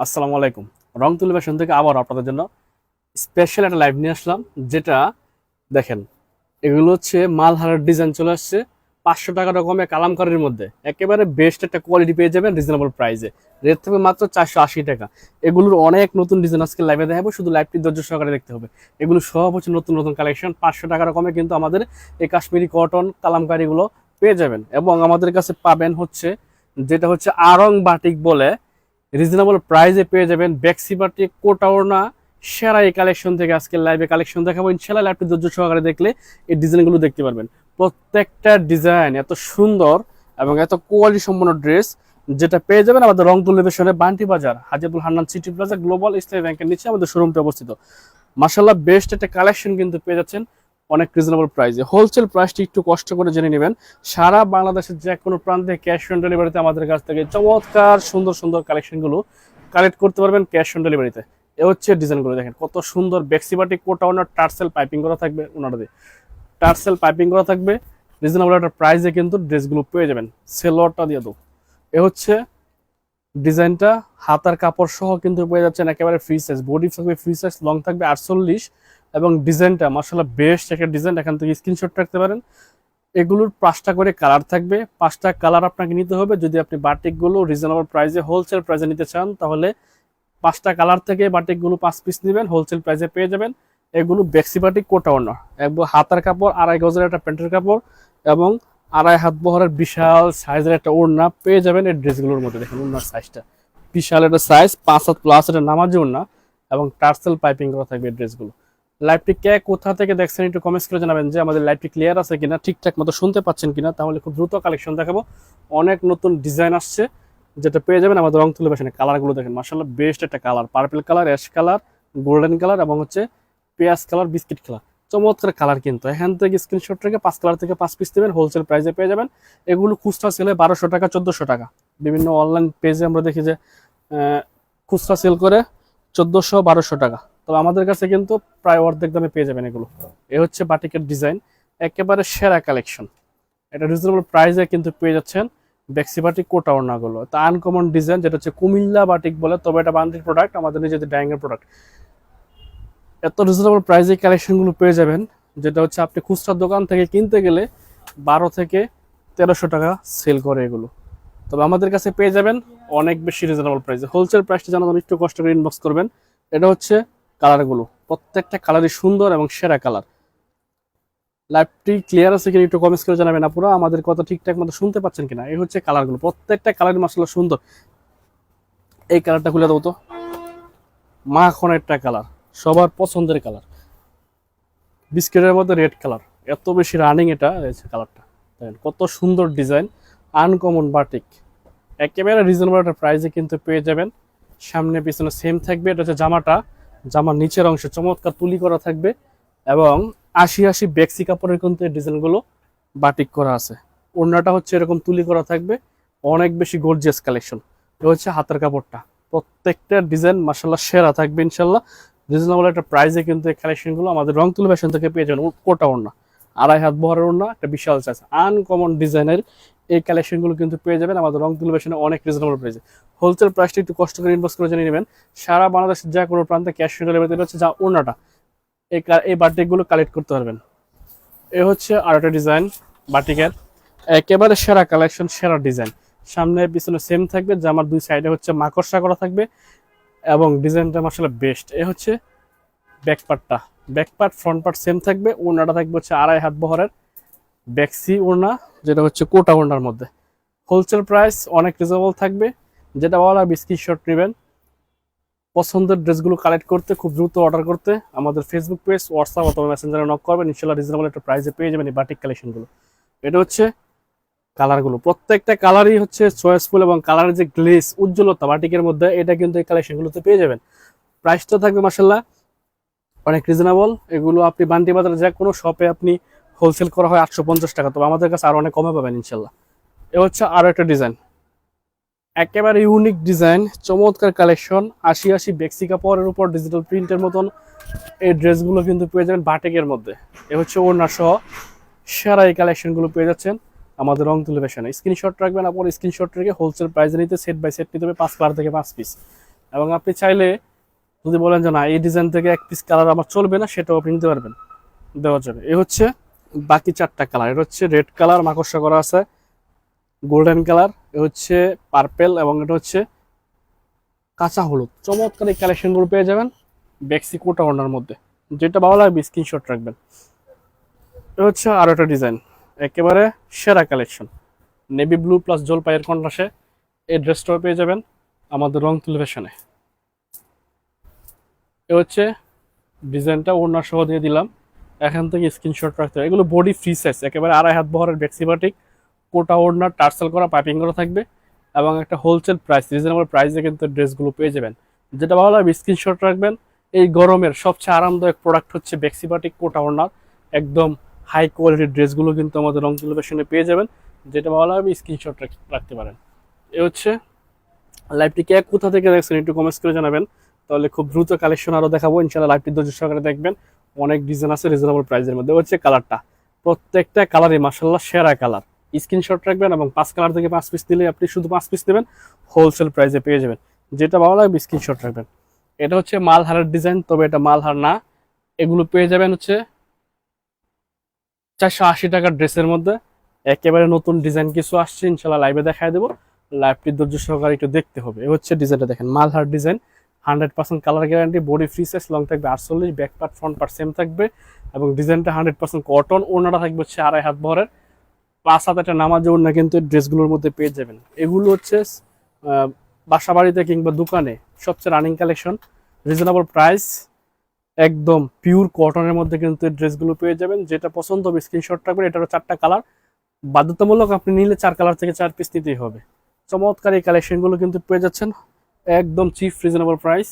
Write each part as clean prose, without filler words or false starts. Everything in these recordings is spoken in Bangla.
আসসালামু আলাইকুম। রং তুলি ফ্যাশন থেকে আবার আপনাদের জন্য স্পেশাল একটা লাইভ নিয়ে আসলাম। যেটা দেখেন, এগুলো হচ্ছে মালহারের ডিজাইন চলে আসছে 500 টাকা রকমের কালামকারীর মধ্যে। একেবারে বেস্ট একটা কোয়ালিটি পেয়ে যাবেন রিজনেবল প্রাইসে। রেট থাকবে মাত্র 480 টাকা। এগুলোর অনেক নতুন ডিজাইন আজকে লাইভে দেখাবো, শুধু লাইভটি ধৈর্য সহকারে দেখতে হবে। এগুলো সব হচ্ছে নতুন নতুন কালেকশন। 500 টাকা রকমে কিন্তু আমাদের এই কাশ্মীরি কটন কালামকারীগুলো পেয়ে যাবেন। এবং আমাদের কাছে পাবেন হচ্ছে যেটা হচ্ছে আরং বাটিক বলে, রিজনেবল প্রাইসে পেয়ে যাবেন বেক্সি বাটিক কোটা ওড়না সেরা এই কালেকশন থেকে আজকে লাইভে কালেকশন দেখাবো। ইনশাআল্লাহ লাইভটি ধৈর্য সহকারে দেখলে এই ডিজাইনগুলো দেখতে পারবেন। প্রত্যেকটা ডিজাইন এত সুন্দর এবং এত কোয়ালিটি সম্পন্ন ড্রেস, যেটা পেয়ে যাবেন আমাদের রংপুর লেভেশনে বান্টি বাজার Hajibul Hannan city plaza global Islami ব্যাংকের নিচে আমাদের শোরুমটা অবস্থিত। মাশাআল্লাহ বেস্ট একটা কালেকশন কিন্তু পেয়ে যাচ্ছেন অনেক রিজনেবল প্রাইসে। হোলসেল প্রাইসটি একটু কষ্ট করে জেনে নেবেন। সারা বাংলাদেশের যে কোনো প্রান্তে ক্যাশ অন ডেলিভারিতে আমাদের কাছ থেকে চমৎকার সুন্দর সুন্দর কালেকশনগুলো কালেক্ট করতে পারবেন ক্যাশ অন ডেলিভারিতে। এ হচ্ছে ডিজাইনগুলো দেখেন, কত সুন্দর বেক্সিবাটি কোটা ওনার টার্সেল পাইপিং করা থাকবে, ওনারা দিয়ে টার্সেল পাইপিং করা থাকবে। রিজনেবল একটা প্রাইসে কিন্তু ড্রেসগুলো পেয়ে যাবেন। সেলোয়ারটা দিয়ে তো এ হচ্ছে ডিজাইনটা, হাতার কাপড় সহ কিন্তু পেয়ে যাচ্ছেন একেবারে ফ্রি সাইজ। বডি থাকবে ফ্রি সাইজ, লং থাকবে 48। এবং ডিজাইনটা মাশাআল্লাহ বেস্ট একটা ডিজাইন, এখান থেকে স্ক্রিনশট রাখতে পারেন। এগুলোর 5টা করে কালার থাকবে, 5টা কালার আপনাকে নিতে হবে। যদি আপনি বাটিকগুলো রিজনেবল প্রাইসে হোলসেল প্রাইসে নিতে চান, তাহলে 5টা কালার থেকে বাটিকগুলো 5 পিস নেবেন, হোলসেল প্রাইসে পেয়ে যাবেন। এগুলো বেক্সি বাটিক কোটা ওড়না, একদম হাতার কাপড়, 2.5 গজের একটা প্যান্টের কাপড় এবং 2.5 হাত বহরের বিশাল সাইজের একটা ওড়না পেয়ে যাবেন এই ড্রেসগুলোর মধ্যে। দেখেন ওড়নার সাইজটা বিশাল একটা সাইজ, 5 হাত প্লাস এটা নামাজি ওড়না এবং টার্সেল পাইপিং করা থাকবে এই ড্রেসগুলো। লাইভটি কে কোথা থেকে দেখছেন একটু কমেন্টস করে জানাবেন যে আমাদের লাইভটি ক্লিয়ার আছে কিনা, ঠিকঠাক মতো শুনতে পাচ্ছেন কিনা। তাহলে খুব দ্রুত কালেকশন দেখাবো। অনেক নতুন ডিজাইন আসছে, যেটা পেয়ে যাবেন আমাদের রং তুলে ফ্যাশনে। কালারগুলো দেখেন মাশাআল্লাহ বেস্ট একটা colour, purple colour, ash colour, golden colour এবং হচ্ছে পেঁয়াজ কালার, বিস্কিট কালার। চমৎকার কালার কিন্তু। এখান থেকে স্ক্রিনশট থেকে 5 কালার থেকে 5 পিস নেবেন, হোলসেল প্রাইসে পেয়ে যাবেন। এগুলো খুচরা সেলে 1200 টাকা 1400 টাকা। বিভিন্ন অনলাইন পেজে আমরা দেখি যে খুচরা সেল করে 1400-1200 টাকা। তবে আমাদের কাছে কিন্তু প্রায় অর্ধেক দামে পেয়ে যাবেন এগুলো। এ হচ্ছে বাটিকের ডিজাইন, একেবারে সেরা কালেকশন। এটা রিজনেবল প্রাইসে কিন্তু পেয়ে যাচ্ছেন বেক্সি বাটিক কোটা ওড়নাগুলো। তা আনকমন ডিজাইন, যেটা হচ্ছে কুমিল্লা বাটিক বলে, তবে এটা বান্ডির প্রোডাক্ট, আমাদের নিজেদের ডাইংয়ের প্রোডাক্ট। এত রিজনেবল প্রাইসে কালেকশনগুলো পেয়ে যাবেন, যেটা হচ্ছে আপনি খুচরা দোকান থেকে কিনতে গেলে 1200 থেকে 1300 টাকা সেল করে এগুলো। তবে আমাদের কাছে পেয়ে যাবেন অনেক বেশি রিজনেবল প্রাইসে। হোলসেল প্রাইসটা জানার জন্য একটু কষ্ট করে ইনবক্স করবেন। এটা হচ্ছে কালারগুলো, প্রত্যেকটা কালারই সুন্দর এবং সেরা কালার। লাইভটি ক্লিয়ার আছে কিনা একটু কমেন্টস করে জানাবেন আপুরা, আমাদের কথা ঠিকঠাক মতো শুনতে পাচ্ছেন কিনা। এই হচ্ছে কালারগুলো, প্রত্যেকটা কালারই মাশাআল্লাহ সুন্দর। এই কালারটা খুলে দেবো তো, মাখন একটা কালার, সবার পছন্দের কালার, বিস্কিটের মধ্যে রেড কালার, এত বেশি রানিং এটা কালারটা। দেখেন কত সুন্দর ডিজাইন, আনকমন বাটিক, একেবারে রিজনেবল একটা প্রাইসে কিন্তু পেয়ে যাবেন। সামনে পিছনে সেম থাকবে। এটা হচ্ছে জামাটা, জামার নিচের অংশে চমৎকার তুলি করা থাকবে এবং 80 বেক্সি কাপড়ের কিন্তু এই ডিজাইনগুলো বাটিক করা আছে। ওড়নাটা হচ্ছে এরকম তুলি করা থাকবে, অনেক বেশি গর্জিয়াস কালেকশন। এটা হচ্ছে হাতের কাপড়টা, প্রত্যেকটা ডিজাইন মাশাআল্লাহ সেরা থাকবে ইনশাল্লাহ। রিজনেবল একটা প্রাইসে কিন্তু এই কালেকশনগুলো আমাদের রংতুল ফ্যাশন থেকে পেয়ে যাবেন। কোটা ওড়না, 2.5 হাত বহরের ওড়না, একটা বিশাল সাইজ, আনকমন ডিজাইনের এই কালেকশনগুলো কিন্তু পেয়ে যাবেন আমাদের রংতুল ফ্যাশনে অনেক রিজনেবল প্রাইসে। হোলসেল প্রাইসটা একটু কষ্ট করে ইনবক্স করে জেনে নেবেন। সারা বাংলাদেশের যা কোনো প্রান্তে ক্যাশ অন ডেলিভারিতে হচ্ছে যা ওড়নাটা, এই বাটিকগুলো কালেক্ট করতে পারবেন। এ হচ্ছে আরেকটা ডিজাইন বাটিকের, একেবারে সেরা কালেকশন, সেরা ডিজাইন। সামনে পিছনে সেম থাকবে, জামার দুই সাইডে হচ্ছে মাকড়সা করা থাকবে এবং ডিজাইনটা মাশাআল্লাহ বেস্ট। এ হচ্ছে ব্যাক পার্টটা, back part front part same থাকবে। ওড়নাটা থাকবে হচ্ছে 2.5 হাত বহরের বেক্সি ওড়না, যেটা হচ্ছে কোটা ওড়নার মধ্যে। হোলসেল প্রাইস অনেক রিজনেবল থাকবে, যেটা ভালো লাগবে স্ক্রিনশট নেবেন। পছন্দের ড্রেসগুলো কালেক্ট করতে, খুব দ্রুত অর্ডার করতে আমাদের ফেসবুক পেজ, হোয়াটসঅ্যাপ অথবা মেসেঞ্জারে নক করবেন। ইনশাআল্লাহ রিজনেবল একটা প্রাইসে পেয়ে যাবেন এই বাটিক কালেকশনগুলো। এটা হচ্ছে কালারগুলো, প্রত্যেকটা কালারই হচ্ছে চয়েসফুল এবং কালারের যে গ্লেস উজ্জ্বলতা বাটিকের মধ্যে, এটা কিন্তু এই কালেকশনগুলোতে পেয়ে যাবেন। প্রাইসটা থাকবে মাশাআল্লাহ অনেক রিজনেবল। এগুলো আপনি বান্টি বাজারে যে কোনো শপে আপনি হোলসেল করা হয় 850 টাকা, তবে আমাদের কাছে আরো অনেক কমে পাবেন ইনশাআল্লাহ। এ হচ্ছে আরো একটা ডিজাইন, একেবারে ইউনিক ডিজাইন, চমৎকার কালেকশন। 80 বেক্সি কাপড়ের উপর ডিজিটাল প্রিন্টের মতন এই ড্রেসগুলো কিন্তু পেয়ে যাবেন বাটিকের মধ্যে। এ হচ্ছে ওড়না সহ সেরা এই কালেকশনগুলো পেয়ে যাচ্ছেন আমাদের রং তুলে ফ্যাশনে। স্ক্রিনশট রাখবেন, আপনার স্ক্রিনশট রেখে হোলসেল প্রাইসে নিতে সেট বাই সেট নিতে হবে 5 কালার থেকে 5 পিস। এবং আপনি চাইলে যদি বলেন যে না এই ডিজাইন থেকে এক পিস কালার আমার চলবে না, সেটাও আপনি নিতে পারবেন, দেওয়া যাবে। এ হচ্ছে বাকি 4টা কালার। এটা হচ্ছে রেড কালার মাকড়সা করা আছে, গোল্ডেন কালার, এ হচ্ছে পার্পেল, এবং এটা হচ্ছে কাঁচা হলুদ। চমৎকার এই কালেকশনগুলো পেয়ে যাবেন বেক্সি কোটা ওড়নার মধ্যে। যেটা ভালো লাগবে স্ক্রিনশট রাখবেন। এটা হচ্ছে আরো একটা ডিজাইন, একেবারে সেরা কালেকশন, নেভি ব্লু প্লাস জলপাইয়ের কন্ট্রাস্টে এই ড্রেসটাও পেয়ে যাবেন আমাদের রংতুল ফ্যাশনে। এ হচ্ছে ডিজাইনটা ওড়না সহ দিয়ে দিলাম, এখান থেকে স্ক্রিনশট রাখতে হবে। এগুলো বডি ফ্রি সাইজ, একেবারে 2.5 হাত বহরের বেক্সি বাটিক, কোটা ওড়না টার্সেল করা পাইপিং করা থাকবে, এবং একটা হোলসেল প্রাইস, রিজনেবল প্রাইসে কিন্তু ড্রেসগুলো পেয়ে যাবেন। যেটা ভালো লাগবে স্ক্রিনশট রাখবেন। এই গরমের সবচেয়ে আরামদায়ক প্রোডাক্ট হচ্ছে বেক্সি বাটিক কোটা ওড়নার একদম হাই কোয়ালিটির ড্রেসগুলো কিন্তু আমাদের রংতুল ফ্যাশনে পেয়ে যাবেন। যেটা ভালো লাগবে স্ক্রিনশট রাখতে পারেন। এ হচ্ছে লাইভটি কে কোথা থেকে দেখছেন একটু কমেন্টস করে জানাবেন, তাহলে খুব দ্রুত কালেকশন আরও দেখাবো ইনশাআল্লাহ। লাইভটি ধৈর্য সহকারে দেখবেন, অনেক ডিজাইন আছে রিজনেবল প্রাইসের মধ্যে। হচ্ছে কালারটা, প্রত্যেকটা কালারই মাশাআল্লাহ সেরা কালার। স্ক্রিনশট রাখবেন এবং 5 কালার থেকে 5 পিস দিলে আপনি শুধু 5 পিস নেবেন, হোলসেল প্রাইসে পেয়ে যাবেন। যেটা ভালো লাগবে স্ক্রিনশট রাখবেন। এটা হচ্ছে মালহারের ডিজাইন, তবে এটা মালহার না। এগুলো পেয়ে যাবেন হচ্ছে 480 টাকার ড্রেসের মধ্যে। একেবারে নতুন ডিজাইন কিছু আসছে, ইনশাআল্লাহ লাইভে দেখায় দেবো। লাইভটি ধৈর্য সহকারে একটু দেখতে হবে। এ হচ্ছে ডিজাইনটা দেখেন, Malhar design, 100% colour guarantee, body free size, long থাকবে 48, back part front part same থাকবে, এবং ডিজাইনটা 100% কটন। ওড়নাটা থাকবে হচ্ছে 2.5 হাত বহরের, 5 হাত একটা নামাজে ওড়না কিন্তু ড্রেসগুলোর মধ্যে পেয়ে যাবেন। এগুলো হচ্ছে বাসা বাড়িতে কিংবা দোকানে সবচেয়ে রানিং কালেকশন, রিজনেবল প্রাইস, একদম পিওর কটনের মধ্যে কিন্তু ড্রেসগুলো পেয়ে যাবেন। যেটা পছন্দ হবে স্ক্রিনশট রাখবেন। এটারও 4টা কালার, বাধ্যতামূলক আপনি নিলে 4 কালার থেকে 4 পিস নিতেই হবে। চমৎকার এই কালেকশনগুলো কিন্তু পেয়ে যাচ্ছেন একদম চিপ রিজনেবল প্রাইস,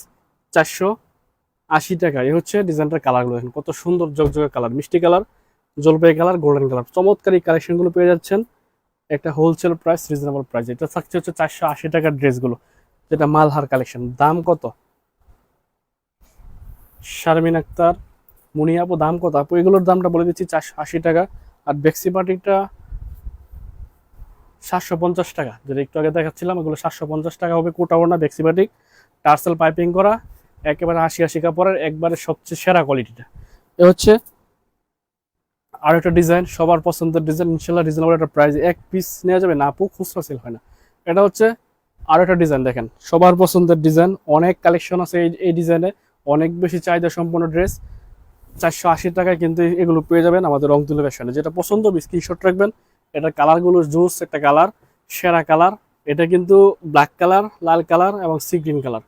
480 টাকা। এই হচ্ছে ডিজাইনটার কালারগুলো দেখেন কত সুন্দর জকজকে কালার, মিষ্টি কালার, জলপাই কালার, গোল্ডেন কালার। চমৎকার এই কালেকশনগুলো পেয়ে যাচ্ছেন একটা হোলসেল প্রাইস, রিজনেবল প্রাইস। এটা থাকছে হচ্ছে 480 টাকার ড্রেসগুলো, যেটা মালহার কালেকশন। দাম কত? শারমিন আক্তার, মুনি আপু, দাম কত আপু? এগুলোর দামটা বলে দিচ্ছি, 480 টাকা। আর বেক্সি বাটিকটা 750 টাকা, যেটা একটু আগে দেখাচ্ছিলাম, এগুলো 750 টাকা হবে। কোটা ওড়না বেক্সি বাটিক, টার্সেল পাইপিং করা, একেবারে 80 কাপড়ের, একবারে সবচেয়ে সেরা কোয়ালিটিটা। এ হচ্ছে আর একটা ডিজাইন, সবার পছন্দের ডিজাইন, ইনশাল্লাহ রিজনেবল একটা প্রাইস, এক পিস নেওয়া যাবে না আপু, খুচরা সেল হয় না। এটা হচ্ছে আর একটা ডিজাইন দেখেন, সবার পছন্দের ডিজাইন, অনেক কালেকশন আছে এই ডিজাইনে, অনেক বেশি চাহিদা সম্পন্ন ড্রেস। 480 টাকায় কিন্তু এগুলো পেয়ে যাবেন আমাদের রংতুলি ফ্যাশনে। যেটা পছন্দ হবে স্ক্রিনশট রাখবেন। এটা কালারগুলো জুস একটা কালার, সেরা কালার। এটা কিন্তু ব্ল্যাক কালার, লাল কালার এবং সি গ্রিন কালার।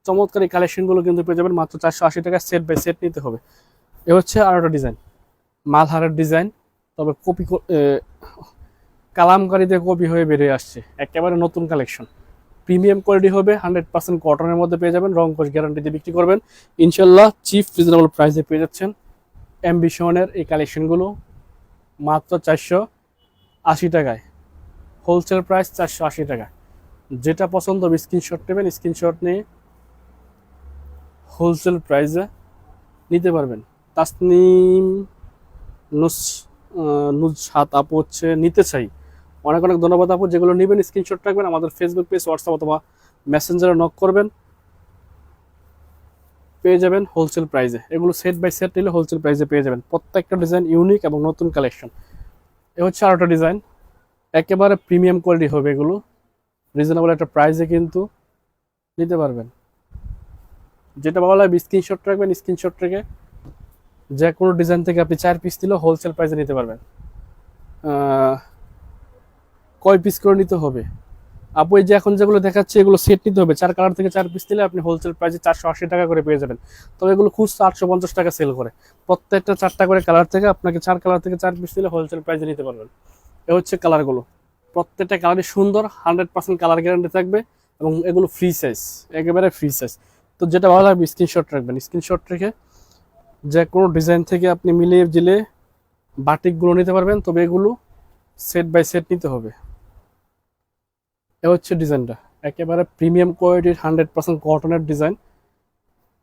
চমৎকার এই কালেকশনগুলো কিন্তু পেয়ে যাবেন মাত্র 480 টাকা, সেট বাই সেট নিতে হবে। এ হচ্ছে আর একটা ডিজাইন, মালহারের ডিজাইন, তবে কপি কালামকারীতে কপি হয়ে বেরিয়ে আসছে, একেবারে নতুন কালেকশন, প্রিমিয়াম কোয়ালিটি হবে, 100% কটনের মধ্যে পেয়ে যাবেন, রং কোশ গ্যারান্টি দিয়ে বিক্রি করবেন ইনশাল্লাহ। চিপ রিজনেবল প্রাইসে পেয়ে যাচ্ছেন অ্যাম্বিশনের এই কালেকশনগুলো মাত্র 480 টাকায়, হোলসেল প্রাইস 480 টাকা। যেটা পছন্দ হবে স্ক্রিনশট নেবেন, স্ক্রিনশট নিয়ে হোলসেল প্রাইসে নিতে পারবেন। তাসনিম নুজহাত আপু হচ্ছে নিতে চাই, অনেক অনেক ধন্যবাদ আপু। যেগুলো নেবেন স্ক্রিনশট রাখবেন, আমাদের ফেসবুক পেজ, হোয়াটসঅ্যাপ অথবা মেসেঞ্জারে নক করবেন, পেয়ে যাবেন হোলসেল প্রাইসে। এগুলো সেট বাই সেট নিলে হোলসেল প্রাইসে পেয়ে যাবেন। প্রত্যেকটা ডিজাইন ইউনিক এবং নতুন কালেকশন। এ হচ্ছে আর একটা ডিজাইন, একেবারে প্রিমিয়াম কোয়ালিটি হবে, এগুলো রিজনেবল একটা প্রাইসে কিন্তু নিতে পারবেন। যেটা ভালো লাগবে স্ক্রিনশট রাখবেন, স্ক্রিনশট রেখে যে কোনো ডিজাইন থেকে আপনি 4 পিস দিলেও হোলসেল প্রাইসে নিতে পারবেন। কয় পিস করে নিতে হবে আপু? এই যে এখন যেগুলো দেখাচ্ছে এগুলো সেট নিতে হবে, 4 কালার থেকে 4 পিস দিলে আপনি হোলসেল প্রাইসে 480 টাকা করে পেয়ে যাবেন। তবে এগুলো খুচরা 850 টাকা সেল করে। প্রত্যেকটা 4টা করে কালার থেকে আপনাকে 4 কালার থেকে 4 পিস দিলে হোলসেল প্রাইসে নিতে পারবেন। এ হচ্ছে কালারগুলো, প্রত্যেকটা কালারই সুন্দর, 100% কালার গ্যারান্টি থাকবে, এবং এগুলো ফ্রি সাইজ, একেবারে ফ্রি সাইজ। তো যেটা ভালো লাগবে স্ক্রিনশট রাখবেন, স্ক্রিনশট রেখে যে কোনো ডিজাইন থেকে আপনি মিলিয়ে দিলে বাটিকগুলো নিতে পারবেন। তবে এগুলো সেট বাই সেট নিতে হবে। এ হচ্ছে ডিজাইনটা, একেবারে প্রিমিয়াম কোয়ালিটির 100% কটনের ডিজাইন,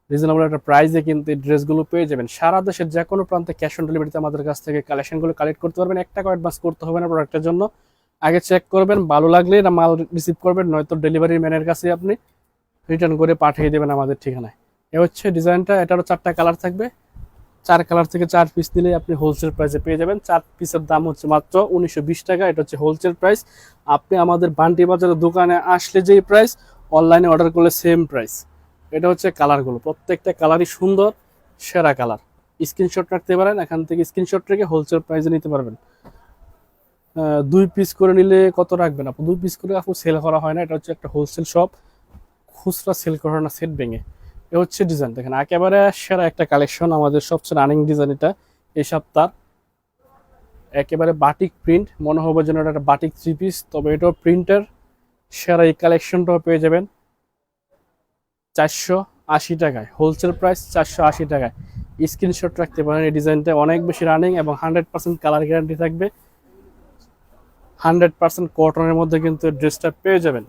রিজনেবল একটা প্রাইসে কিন্তু এই ড্রেসগুলো পেয়ে যাবেন। সারা দেশের যে কোনো প্রান্তে ক্যাশ অন ডেলিভারিতে আমাদের কাছ থেকে কালেকশনগুলো কালেক্ট করতে পারবেন। 1 টাকা অ্যাডভান্স করতে হবে না প্রোডাক্টের জন্য। আগে চেক করবেন, ভালো লাগলে না মাল রিসিভ করবেন, নয়তো ডেলিভারি ম্যানের কাছে আপনি রিটার্ন করে পাঠিয়ে দেবেন আমাদের ঠিকানায়। এ হচ্ছে ডিজাইনটা, এটারও 4টা কালার থাকবে। 4 কালার থেকে 4 পিস নিলে আপনি হোলসেল প্রাইসে পেয়ে যাবেন। 4 পিসের দাম হচ্ছে মাত্র 1920 টাকা। এটা হচ্ছে হোলসেল প্রাইস। আপনি আমাদের বান্টি বাজারের দোকানে আসলে যেই প্রাইস, অনলাইনে অর্ডার করলে সেম প্রাইস। এটা হচ্ছে কালারগুলো, প্রত্যেকটা কালারই সুন্দর, সেরা কালার। স্ক্রিনশট রাখতে পারেন, এখান থেকে স্ক্রিনশট রেখে হোলসেল প্রাইসে নিতে পারবেন। 2 পিস করে নিলে কত রাখবেন আপু? 2 পিস করে আপু সেল করা হয় না, এটা হচ্ছে একটা হোলসেল শপ, খুচরা সেল করা না সেট ভেঙে। এ হচ্ছে ডিজাইন, দেখেন একেবারে সেরা একটা কালেকশন, আমাদের সবচেয়ে রানিং ডিজাইন এটা এই সপ্তাহ। একেবারে বাটিক প্রিন্ট, মনে হবে যেন এটা একটা বাটিক 3 পিস, তবে এটাও প্রিন্টের সেরা। এই কালেকশনটাও পেয়ে যাবেন 480 টাকায়, হোলসেল প্রাইস 480 টাকায়। স্ক্রিনশট রাখতে পারেন। এই ডিজাইনটা অনেক বেশি রানিং এবং 100% কালার গ্যারান্টি থাকবে। 100% কটনের মধ্যে কিন্তু ড্রেসটা পেয়ে যাবেন।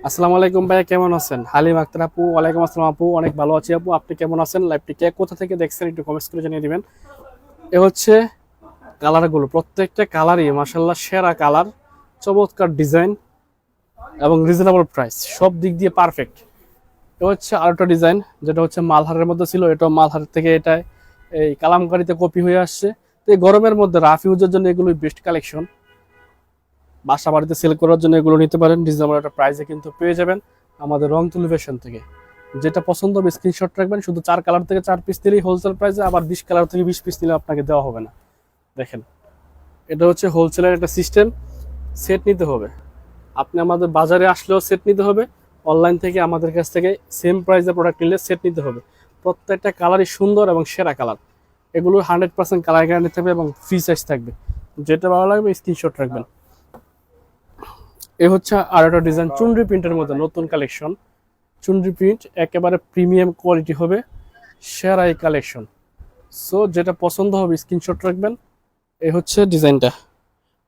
আসসালামু আলাইকুম ভাইয়া, কেমন আছেন? হালিম আক্তার আপু, ওয়ালাইকুম আসসালাম আপু, অনেক ভালো আছি আপু, আপনি কেমন আছেন? লাইভটি কে কোথা থেকে দেখছেন একটু কমেন্টস করে জানিয়ে দিবেন। এ হচ্ছে কালারগুলো, প্রত্যেকটা কালারই মাশাআল্লাহ সেরা কালার, চমৎকার ডিজাইন এবং রিজনেবল প্রাইস, সব দিক দিয়ে পারফেক্ট। এ হচ্ছে আরেকটা ডিজাইন, যেটা হচ্ছে মালহারের মধ্যে ছিল, এটা মালহার থেকে এটা এই কালামকারীতে কপি হয়ে আসছে। তো এই গরমের মধ্যে রাফ ইউজের জন্য এগুলোই বেস্ট কালেকশন। বাসা বাড়িতে সেল করার জন্য এগুলো নিতে পারেন, রিজনেবল একটা প্রাইসে কিন্তু পেয়ে যাবেন আমাদের রংতুলি ফ্যাশন থেকে। যেটা পছন্দ হবে স্ক্রিনশট রাখবেন। শুধু 4 কালার থেকে 4 পিস নিলেই হোলসেল প্রাইসে, আবার 20 কালার থেকে 20 পিস নিলে আপনাকে দেওয়া হবে না। দেখেন, এটা হচ্ছে হোলসেলের একটা সিস্টেম, সেট নিতে হবে। আপনি আমাদের বাজারে আসলেও সেট নিতে হবে, অনলাইন থেকে আমাদের কাছ থেকে সেম প্রাইসে প্রোডাক্ট নিলে সেট নিতে হবে। প্রত্যেকটা কালারই সুন্দর এবং সেরা কালার। এগুলো 100% কালার গ্যারান্টি থাকবে এবং ফ্রি সাইজ থাকবে। যেটা ভালো লাগবে স্ক্রিনশট রাখবেন। এ হচ্ছে আর একটা ডিজাইন, চুনরি প্রিন্টের মধ্যে নতুন কালেকশন। চুনরি প্রিন্ট একেবারে প্রিমিয়াম কোয়ালিটি হবে, সেরা এই কালেকশন। সো যেটা পছন্দ হবে স্ক্রিনশট রাখবেন। এই হচ্ছে ডিজাইনটা,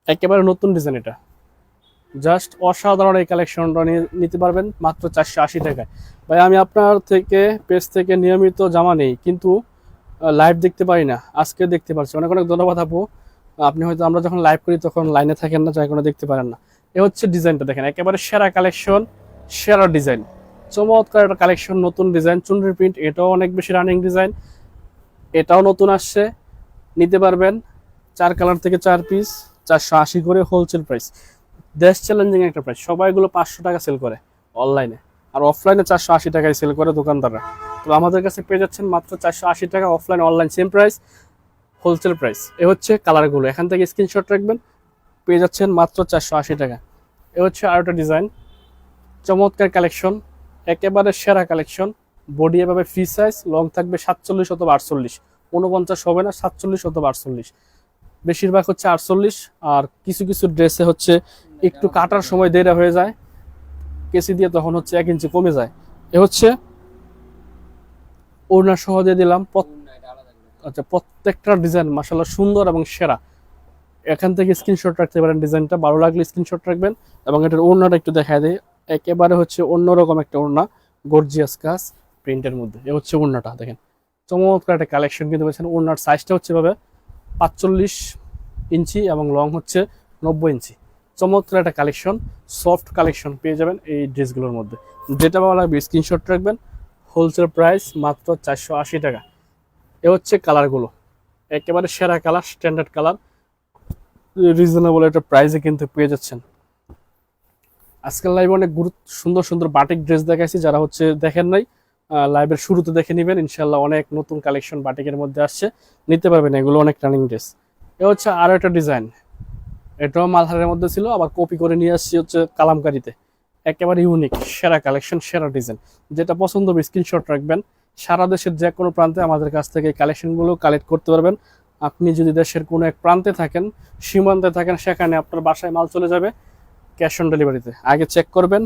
একেবারে নতুন ডিজাইন, এটা জাস্ট অসাধারণ। এই কালেকশনটা নিতে পারবেন মাত্র 480 টাকায়। ভাই আমি আপনার থেকে পেজ থেকে নিয়মিত জামা নেই, কিন্তু লাইভ দেখতে পারি না, আজকে দেখতে পারছি। অনেক অনেক ধন্যবাদ আপু। আপনি হয়তো আমরা যখন লাইভ করি তখন লাইনে থাকেন না, যাই কোনো দেখতে পারেন না। এ হচ্ছে ডিজাইনটা, দেখেন একেবারে সেরা কালেকশন, সেরা ডিজাইন, চমৎকার একটা কালেকশন, নতুন ডিজাইন, চুনরি প্রিন্ট। এটাও অনেক বেশি রানিং ডিজাইন, এটাও নতুন আসছে, নিতে পারবেন। 4 কালার থেকে 4 পিস, 480 করে হোলসেল প্রাইস। দেশ চ্যালেঞ্জিং একটা প্রাইস। সবাইগুলো 500 টাকা সেল করে অনলাইনে, আর অফলাইনে 480 টাকায় সেল করে দোকানদাররা। তো আমাদের কাছে পেয়ে যাচ্ছেন মাত্র 480 টাকা, offline online same price, wholesale price. এ হচ্ছে কালারগুলো, এখান থেকে স্ক্রিনশট রাখবেন, পেয়ে যাচ্ছেন মাত্র 480 টাকা। এ হচ্ছে আরেকটা ডিজাইন, চমৎকার কালেকশন, একেবারে সেরা কালেকশন। বডি এভাবে ফ্রি সাইজ, লং থাকবে 47 অথবা 48, 49 হবে না, 47 অথবা 48, বেশিরভাগ হচ্ছে 48। আর কিছু কিছু ড্রেসে হচ্ছে একটু কাটার সময় দেরি হয়ে যায় কেসি দিয়ে, তখন হচ্ছে 1 ইঞ্চি কমে যায়। এ হচ্ছে ওড়না সহ দিয়ে দিলাম। আচ্ছা, প্রত্যেকটা ডিজাইন মাশাআল্লাহ সুন্দর এবং সেরা। এখান থেকে স্ক্রিনশট রাখতে পারেন, ডিজাইনটা ভালো লাগলে স্ক্রিনশট রাখবেন। এবং এটার ওড়নাটা একটু দেখা দেয়, একেবারে হচ্ছে অন্যরকম একটা ওড়না, গর্জিয়াস কাজ প্রিন্টের মধ্যে। এ হচ্ছে ওড়নাটা, দেখেন চমৎকার একটা কালেকশন কিন্তু পেয়েছেন। ওড়নার সাইজটা হচ্ছে ভাবে 45 ইঞ্চি এবং লং হচ্ছে 90 ইঞ্চি। চমৎকার একটা কালেকশন, সফট কালেকশন পেয়ে যাবেন এই ড্রেসগুলোর মধ্যে। যেটা ভালো লাগবে স্ক্রিনশট রাখবেন, হোলসেল প্রাইস মাত্র 480 টাকা। এ হচ্ছে কালারগুলো, একেবারে সেরা কালার, স্ট্যান্ডার্ড কালার, রিজনেবল একটা প্রাইসে কিন্তু পেয়ে যাচ্ছেন। আজকাল লাইভে অনেক সুন্দর সুন্দর বাটিক ড্রেস দেখাইছি, যারা হচ্ছে দেখেন নাই লাইভের শুরুতে দেখে নেবেন। ইনশাল্লাহ অনেক নতুন কালেকশন বাটিকের মধ্যে আসছে, নিতে পারবেন, এগুলো অনেক রানিং ড্রেস। এ হচ্ছে আরো একটা ডিজাইন, এটাও মালহারের মধ্যে ছিল, আবার কপি করে নিয়ে আসছি হচ্ছে কালামকারীতে। একেবারে ইউনিক, সেরা কালেকশন, সেরা ডিজাইন। যেটা পছন্দ হবে স্ক্রিনশট রাখবেন। সারা দেশের যে কোনো প্রান্তে আমাদের কাছ থেকে এই কালেকশনগুলো কালেক্ট করতে পারবেন। আপনি যদি দেশের কোনো এক প্রান্তে থাকেন, সীমান্তে থাকেন, সেখানে আপনার বাসায় মাল চলে যাবে ক্যাশ অন ডেলিভারিতে। আগে চেক করবেন,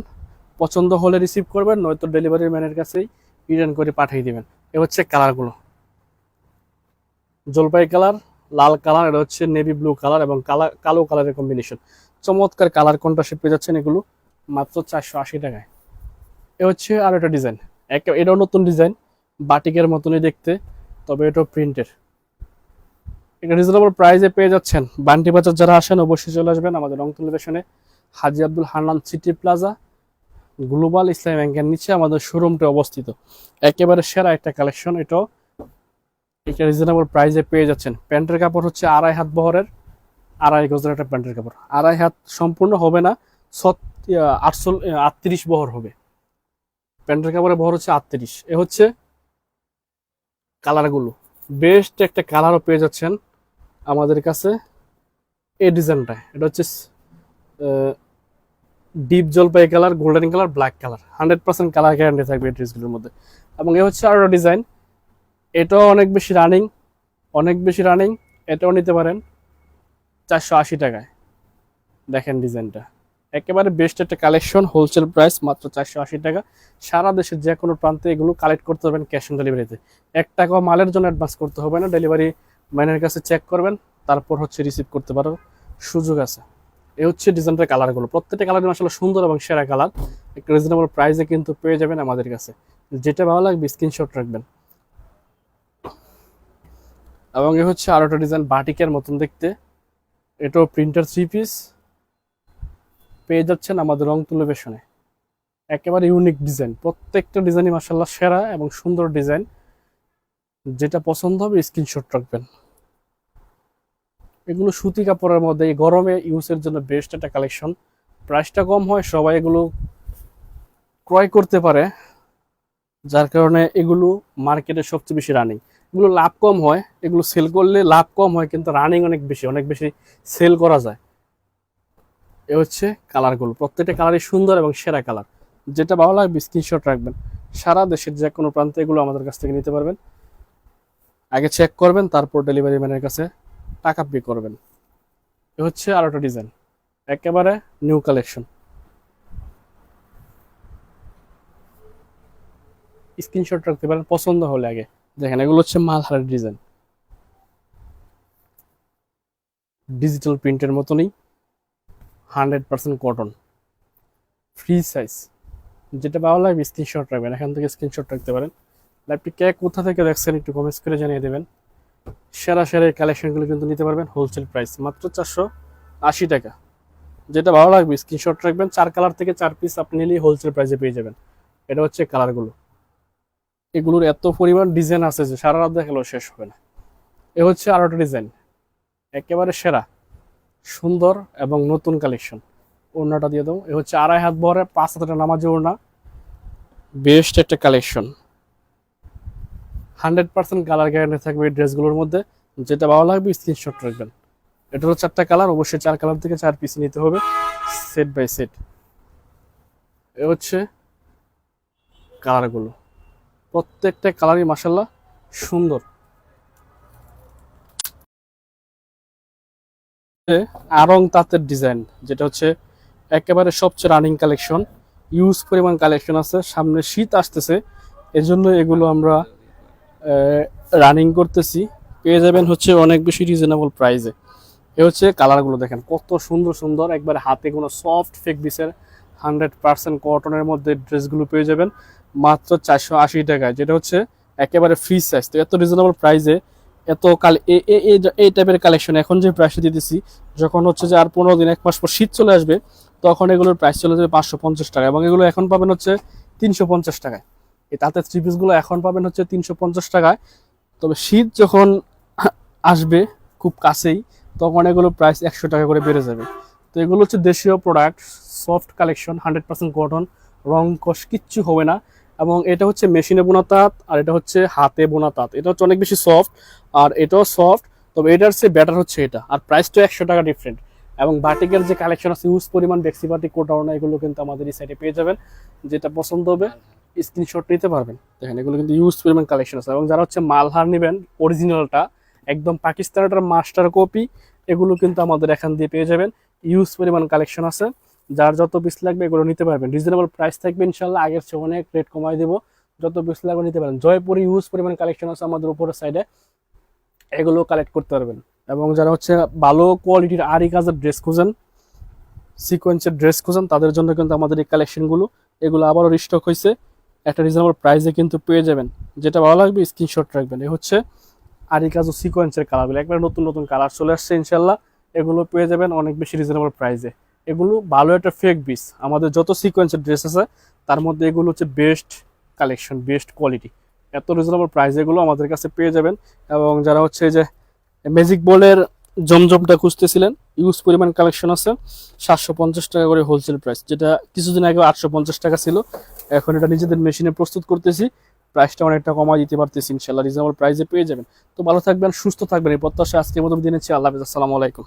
পছন্দ হলে রিসিভ করবেন, নয়তো ডেলিভারি ম্যানের কাছেই রিটার্ন করে পাঠিয়ে দিবেন। এ হচ্ছে কালারগুলো, জলপাই কালার, লাল কালার, এটা হচ্ছে নেভি ব্লু কালার এবং কালো কালারের কম্বিনেশন। চমৎকার কালার কন্ট্রাস্টে পেয়ে যাচ্ছেন এগুলো মাত্র 480 টাকায়। এ হচ্ছে আর একটা ডিজাইন, এটাও নতুন ডিজাইন, বাটিকের মতনই দেখতে, তবে এটাও প্রিন্টের। এটা রিজনেবল প্রাইসে পেয়ে যাচ্ছেন। বান্টি বাজার যারা আসেন অবশ্যই চলে আসবেন আমাদের রংতুলি ফ্যাশনে, Haji Abdul Hannan city plaza, global Islami ব্যাংকের নিচে আমাদের শোরুমটা অবস্থিত। একেবারে সেরা একটা কালেকশন। এটা রিজনেবল প্রাইসে পেয়ে যাচ্ছেন। প্যান্টের কাপড় হচ্ছে 2.5 হাত বহরের, 2.5 গজের একটা প্যান্টের কাপড়। 2.5 হাত সম্পূর্ণ হবে না, 38 বহর হবে। প্যান্টের কাপড়ের বহর হচ্ছে 38। এ হচ্ছে কালারগুলো, বেস্ট একটা কালারও পেয়ে যাচ্ছেন আমাদের কাছে। এই ডিজাইনটা, এটা হচ্ছে ডিপ জলপাই colour, golden colour, black colour, 100% colour guarantee থাকবে এই ড্রেসগুলোর মধ্যে। এবং এ হচ্ছে আরো ডিজাইন, এটাও অনেক বেশি রানিং। এটাও নিতে পারেন 480 টাকায়। দেখেন ডিজাইনটা, একেবারে বেস্ট একটা কালেকশন, হোলসেল প্রাইস মাত্র 480 টাকা। সারা দেশের যে কোনো প্রান্তে এগুলো কালেক্ট করতে পারবেন ক্যাশ অন ডেলিভারিতে। 1 টাকাও মালের জন্য অ্যাডভান্স করতে হবে না, ডেলিভারি ম্যানের কাছে চেক করবেন, তারপর হচ্ছে রিসিভ করতে পারার সুযোগ আছে। এই হচ্ছে ডিজাইনটার কালারগুলো, প্রত্যেকটা কালার আসলে সুন্দর এবং সেরা কালার। একটা রিজনেবল প্রাইসে কিন্তু পেয়ে যাবেন আমাদের কাছে। যেটা ভালো লাগবে স্ক্রিনশট রাখবেন। এবং এ হচ্ছে আরো একটা ডিজাইন, বাটিকের মতন দেখতে, এটাও প্রিন্টার 3 পিস পেয়ে যাচ্ছেন আমাদের রংতুলি ফ্যাশনে। একেবারে ইউনিক ডিজাইন, প্রত্যেকটা ডিজাইনই মাশাআল্লাহ সেরা এবং সুন্দর ডিজাইন। যেটা পছন্দ হবে স্ক্রিনশট রাখবেন। এগুলো সুতি কাপড়ের মধ্যে এই গরমে ইউজের জন্য বেস্ট একটা কালেকশন। প্রাইসটা কম হয়, সবাই এগুলো ক্রয় করতে পারে, যার কারণে এগুলো মার্কেটে সবচেয়ে বেশি রানিং। এগুলো লাভ কম হয়, এগুলো সেল করলে লাভ কম হয়, কিন্তু রানিং অনেক বেশি সেল করা যায়। এ হচ্ছে কালারগুলো, প্রত্যেকটা কালারই সুন্দর এবং সেরা কালার। যেটা ভালো লাগবে স্ক্রিনশট রাখবেন। সারা দেশের যে কোনো প্রান্তে এগুলো আমাদের কাছ থেকে নিতে পারবেন। আগে চেক করবেন, তারপর ডেলিভারি ম্যানের কাছে টাকা পে করবেন। এ হচ্ছে আর একটা ডিজাইন, একেবারে নিউ কালেকশন। স্ক্রিনশট রাখতে পারেন পছন্দ হলে। আগে দেখেন, এগুলো হচ্ছে মালহারের ডিজাইন, ডিজিটাল প্রিন্টের মতনই, 100% কটন, ফ্রি সাইজ। যেটা ভালো লাগবে স্ক্রিনশট রাখবেন, এখান থেকে স্ক্রিনশট রাখতে পারেন। লাইভটি কে কোথা থেকে দেখছেন একটু কমেন্টস করে জানিয়ে দেবেন। সেরা এই কালেকশনগুলো কিন্তু নিতে পারবেন হোলসেল প্রাইস মাত্র 480 টাকা। যেটা ভালো লাগবে স্ক্রিনশট রাখবেন। 4 কালার থেকে 4 পিস আপনি নিলেই হোলসেল প্রাইসে পেয়ে যাবেন। এটা হচ্ছে কালারগুলো। এগুলোর এত পরিমাণ ডিজাইন আছে যে সারা রাত দেখালেও শেষ হবে না। এ হচ্ছে আরো একটা ডিজাইন, একেবারে সেরা, সুন্দর এবং নতুন কালেকশন। ওড়নাটা দিয়ে দাও। এ হচ্ছে 2.5 হাত বহরের 5 হাতের নামাজি ওড়না, বেস্ট একটা কালেকশন। 100% কালার গ্যারান্টি থাকবে এই ড্রেসগুলোর মধ্যে। যেটা ভালো লাগবে স্ক্রিনশট রাখবেন। এটা হলো 4টা কালার, অবশ্যই 4 কালার থেকে 4 পিস নিতে হবে সেট বাই সেট। এ হচ্ছে কালারগুলো, প্রত্যেকটা কালারই মাশাআল্লাহ সুন্দর। আরং তাঁতের ডিজাইন, যেটা হচ্ছে একেবারে সবচেয়ে রানিং কালেকশন, ইউজ পরিমাণ কালেকশন আছে। সামনে শীত আসতেছে, এজন্য এগুলো আমরা রানিং করতেছি। পেয়ে যাবেন হচ্ছে অনেক বেশি রিজনেবল প্রাইসে। এ হচ্ছে কালারগুলো দেখেন কত সুন্দর সুন্দর, একবারে হাতে কোনো সফট ফেব্রিক্সের 100% কটনের মধ্যে ড্রেসগুলো পেয়ে যাবেন মাত্র 480 টাকায়, যেটা হচ্ছে একেবারে ফ্রি সাইজ। তো এত রিজনেবল প্রাইসে এত এই টাইপের কালেকশন এখন যে প্রাইসে দিতেছি, যখন হচ্ছে যে আর 15 দিন 1 মাস পর শীত চলে আসবে, তখন এগুলোর প্রাইস চলে যাবে 550 টাকা। এবং এগুলো এখন পাবেন হচ্ছে 350 টাকায়। এই তাঁতের থ্রি পিসগুলো এখন পাবেন হচ্ছে 350 টাকায়। তবে শীত যখন আসবে খুব কাছেই, তখন এগুলো প্রাইস 100 টাকা করে বেড়ে যাবে। তো এগুলো হচ্ছে দেশীয় প্রোডাক্ট, সফট কালেকশন, 100% কটন, রং কষ কিচ্ছু হবে না। এবং এটা হচ্ছে মেশিনে বোনা তাঁত, আর এটা হচ্ছে হাতে বোনা তাঁত। এটা হচ্ছে অনেক বেশি সফট, আর এটাও সফট, তবে এটার চেয়ে বেটার হচ্ছে এটা। আর প্রাইসটা 100 টাকা ডিফারেন্ট। এবং বাটিকের যে কালেকশন আছে ইউজ পরিমাণ, বেক্সি বাটিক, কোটাওনা, এগুলো কিন্তু আমাদের এই সাইডে পেয়ে যাবেন। যেটা পছন্দ হবে স্ক্রিনশট নিতে পারবেন। দেখেন এগুলো কিন্তু ইউজ পরিমাণ কালেকশন আছে। এবং যারা হচ্ছে মালহার নেবেন অরিজিনালটা, একদম পাকিস্তানের মাস্টার কপি, এগুলো কিন্তু আমাদের এখান দিয়ে পেয়ে যাবেন। ইউজ পরিমাণ কালেকশন আছে, যার যত পিস লাগবে এগুলো নিতে পারবেন। রিজনেবল প্রাইস থাকবে ইনশাল্লাহ, আগের চেয়ে অনেক রেট কমাই দেবো। যত পিস লাগবে নিতে পারেন। জয়পুরে ইউজ পরিমাণ কালেকশন আছে আমাদের উপরের সাইডে, এগুলো কালেক্ট করতে পারবেন। এবং যারা হচ্ছে ভালো কোয়ালিটির আরি কাজের ড্রেস খুঁজেন, সিকোয়েন্সের ড্রেস খুঁজেন, তাদের জন্য কিন্তু আমাদের এই কালেকশনগুলো, এগুলো আবারও রিস্টক হয়েছে, একটা রিজনেবল প্রাইসে কিন্তু পেয়ে যাবেন। যেটা ভালো লাগবে স্ক্রিনশট রাখবেন। এ হচ্ছে আরি কাজ ও সিকোয়েন্সের কালারগুলো, একবার নতুন নতুন কালার চলে আসছে ইনশাল্লাহ, এগুলো পেয়ে যাবেন অনেক বেশি রিজনেবল প্রাইসে। এগুলো ভালো একটা ফেক পিস। আমাদের যত সিকোয়েন্সের ড্রেস আছে তার মধ্যে এগুলো হচ্ছে বেস্ট কালেকশন, বেস্ট কোয়ালিটি। এত রিজনেবল প্রাইস এগুলো আমাদের কাছে পেয়ে যাবেন। এবং যারা হচ্ছে এই যে ম্যাজিক বলের জমজমটা খুঁজতেছিলেন, ইউজ পরিমাণ কালেকশন আছে। 750 টাকা করে হোলসেল প্রাইস, যেটা কিছুদিন আগে 850 টাকা ছিল। এখন এটা নিজেদের মেশিনে প্রস্তুত করতেছি, প্রাইসটা অনেকটা কমাই দিতে পারতেছি ইনশাল্লাহ, রিজনেবল প্রাইসে পেয়ে যাবেন। তো ভালো থাকবেন, সুস্থ থাকবেন, এই প্রত্যাশা আজকের মতো বিদায় নিচ্ছি। আল্লাহ হাফেজ, আসসালামু আলাইকুম।